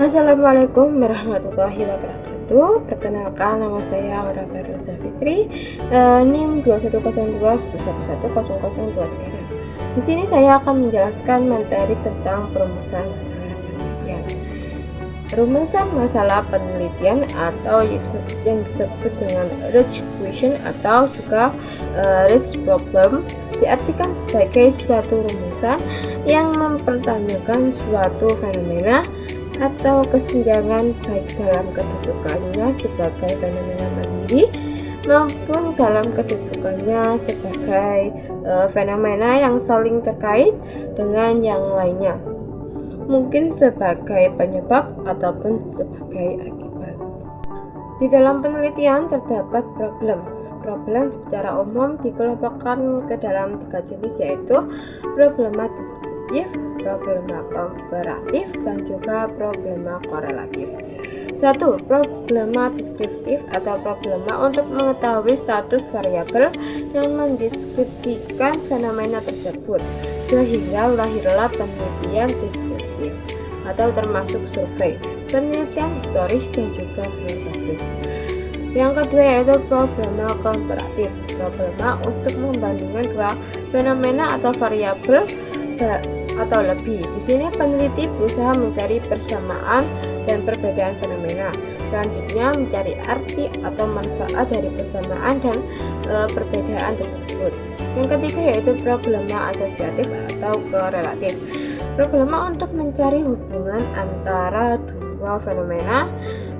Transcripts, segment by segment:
Assalamualaikum warahmatullahi wabarakatuh. Perkenalkan, nama saya Aura Baruza Fitri, NIM 210211110023. Di sini saya akan menjelaskan materi tentang perumusan masalah penelitian. Perumusan masalah penelitian atau yang disebut dengan research question atau juga research problem diartikan sebagai suatu rumusan yang mempertanyakan suatu fenomena atau kesenjangan baik dalam kedudukannya sebagai fenomena mandiri maupun dalam kedudukannya sebagai fenomena yang saling terkait dengan yang lainnya, mungkin sebagai penyebab ataupun sebagai akibat. Di dalam penelitian terdapat problem secara umum dikelompokkan ke dalam 3 jenis, yaitu problema deskriptif, problema komparatif, dan juga problema korelatif. 1. Problema deskriptif atau problema untuk mengetahui status variabel dan mendeskripsikan fenomena tersebut, sehingga lahirlah penelitian deskriptif atau termasuk survei, penelitian historis, dan juga filosofis. Yang kedua yaitu problema komparatif, problema untuk membandingkan dua fenomena atau variabel atau lebih. Di sini peneliti berusaha mencari persamaan dan perbedaan fenomena. Selanjutnya mencari arti atau manfaat dari persamaan dan perbedaan tersebut. Yang ketiga yaitu problema asosiatif atau korelatif, problema untuk mencari hubungan antara dua fenomena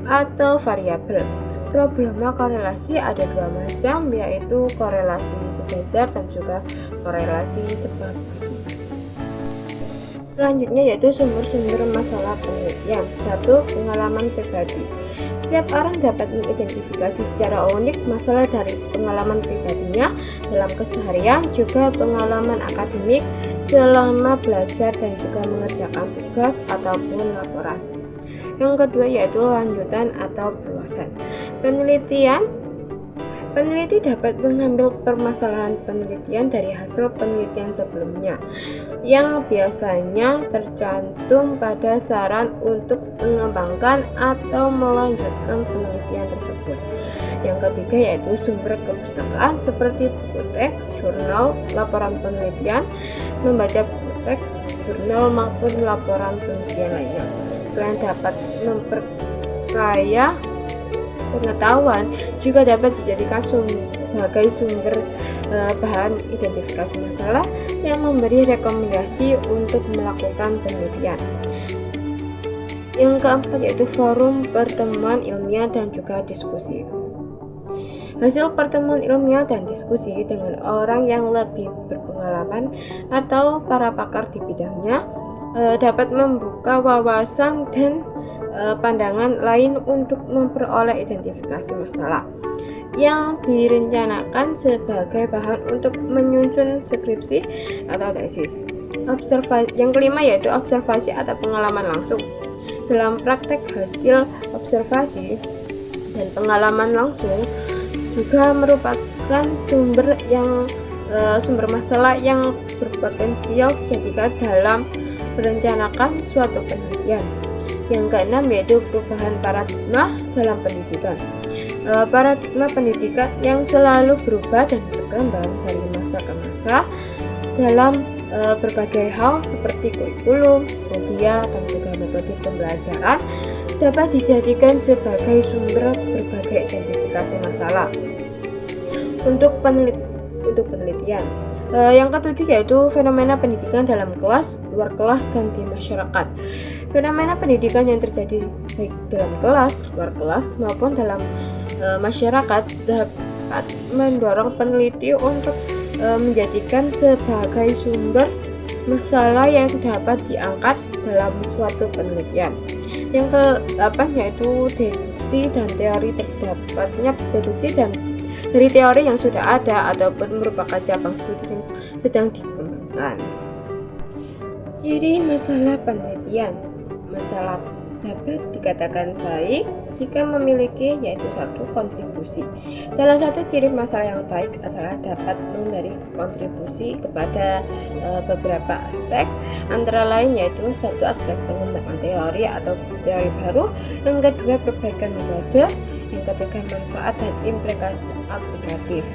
atau variabel. Problema korelasi ada 2 macam, yaitu korelasi sejajar dan juga korelasi sebab. Selanjutnya yaitu sumber-sumber masalah penelitian. 1. Pengalaman pribadi. Setiap orang dapat mengidentifikasi secara unik masalah dari pengalaman pribadinya dalam keseharian, juga pengalaman akademik selama belajar dan juga mengerjakan tugas ataupun laporan. Yang kedua yaitu lanjutan atau perluasan. Peneliti dapat mengambil permasalahan penelitian dari hasil penelitian sebelumnya yang biasanya tercantum pada saran untuk mengembangkan atau melanjutkan penelitian tersebut. Yang ketiga yaitu sumber kepustakaan seperti buku teks, jurnal, laporan penelitian, membaca buku teks, jurnal maupun laporan penelitian lainnya. Selain dapat memperkaya pengetahuan, juga dapat dijadikan sebagai sumber bahan identifikasi masalah yang memberi rekomendasi untuk melakukan penelitian. Yang keempat yaitu forum pertemuan ilmiah dan juga diskusi. Hasil pertemuan ilmiah dan diskusi dengan orang yang lebih berpengalaman atau para pakar di bidangnya dapat membuka wawasan dan pandangan lain untuk memperoleh identifikasi masalah yang direncanakan sebagai bahan untuk menyusun skripsi atau tesis. Yang kelima yaitu observasi atau pengalaman langsung. Dalam praktek, hasil observasi dan pengalaman langsung juga merupakan sumber masalah yang berpotensial dijadikan dalam merencanakan suatu penelitian. Yang keenam yaitu perubahan paradigma dalam pendidikan. Paradigma pendidikan yang selalu berubah dan berkembang dari masa ke masa dalam berbagai hal seperti kurikulum, media, dan juga metode pembelajaran dapat dijadikan sebagai sumber berbagai identifikasi masalah untuk penelitian. Yang ketujuh yaitu fenomena pendidikan dalam kelas, luar kelas, dan di masyarakat. Fenomena pendidikan yang terjadi baik dalam kelas, luar kelas, maupun dalam masyarakat dapat mendorong peneliti untuk menjadikan sebagai sumber masalah yang dapat diangkat dalam suatu penelitian. Yang ke-8 yaitu deduksi dan teori. Terdapatnya deduksi dari teori yang sudah ada ataupun merupakan cabang studi yang sedang dikembangkan. Ciri masalah penelitian. Masalah dapat dikatakan baik jika memiliki yaitu satu kontribusi. Salah satu ciri masalah yang baik adalah dapat memberi kontribusi kepada beberapa aspek, antara lain yaitu satu aspek pengembangan teori atau teori baru, yang kedua perbaikan metode, yang ketiga manfaat dan implikasi aplikatif.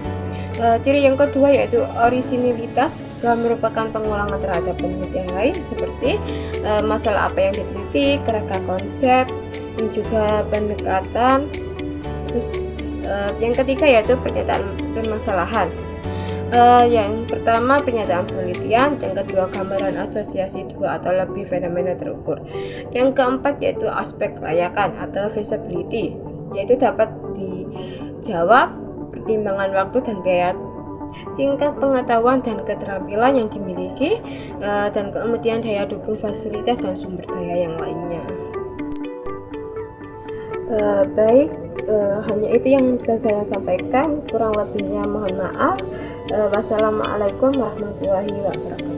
Ciri yang kedua yaitu orisinilitas, merupakan pengulangan terhadap penelitian lain seperti masalah apa yang diteliti, kerangka konsep, dan juga pendekatan. Terus yang ketiga yaitu pernyataan permasalahan. Yang pertama pernyataan penelitian, yang kedua gambaran asosiasi dua atau lebih fenomena terukur. Yang keempat yaitu aspek kelayakan atau feasibility, yaitu dapat dijawab pertimbangan waktu dan biaya, tingkat pengetahuan dan keterampilan yang dimiliki, dan kemudian daya dukung fasilitas dan sumber daya yang lainnya. Baik, hanya itu yang bisa saya sampaikan, kurang lebihnya mohon maaf. Wassalamualaikum warahmatullahi wabarakatuh.